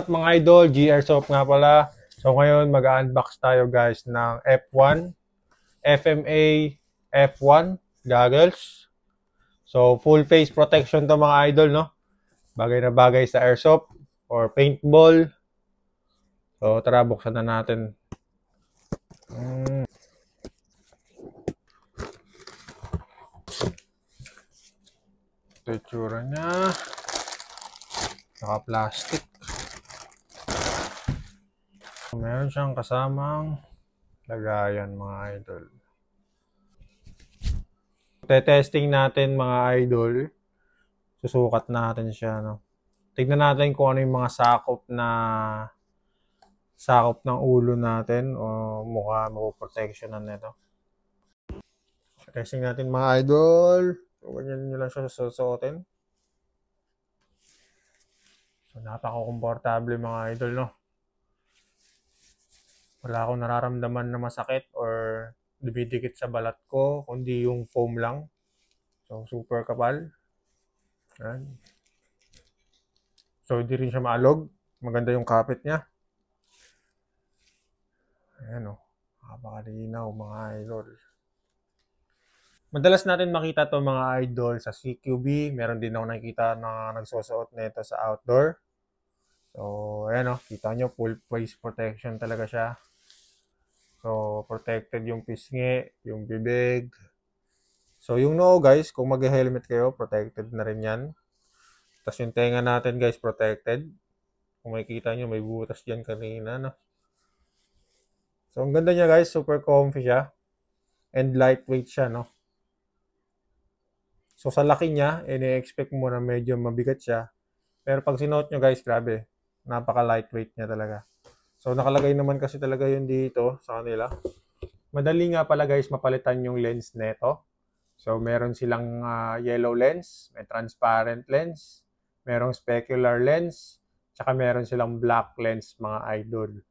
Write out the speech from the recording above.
Mga idol, GR Soap nga pala. So ngayon mag-unbox tayo guys ng F1 FMA F1 goggles. So full face protection to mga idol, no? Bagay na bagay sa airsoft or paintball. So tara, buksan na natin. Ito yung tsura niya. Naka-plastic. Meron siyang kasamang lagayan mga idol. Testing natin mga idol. Susukat natin siya, no? Tignan natin kung ano yung mga sakop ng ulo natin o mukha mapoprotectionan nito. Testing natin mga idol. So, ganyan nyo lang siya susuotin. So, napaka-komportable mga idol, no? Wala akong nararamdaman na masakit or dumidikit sa balat ko, kundi yung foam lang. So, super kapal. Yan. So, hindi rin siya maalog. Maganda yung kapit niya. Ayan, o. Napakalinaw mga idol. Madalas natin makita to mga idol sa CQB. Meron din ako nakikita na nagsusuot nito sa outdoor. So, ayan, o. Kita nyo, full face protection talaga siya. So, protected yung pisngi, yung bibig. So, yung noo guys, kung mag-helmet kayo, protected na rin yan. Tapos yung tenga natin guys, protected. Kung makikita nyo, may butas dyan kanina, no? So, ang ganda niya guys, super comfy siya. And lightweight siya, no? So, sa laki niya, ini-expect mo na medyo mabigat siya. Pero pag sinuot nyo guys, grabe. Napaka-lightweight niya talaga. So, nakalagay naman kasi talaga yun dito sa kanila. Madali nga pala guys mapalitan yung lens neto. So, meron silang yellow lens, may transparent lens, merong specular lens, tsaka meron silang black lens mga idol.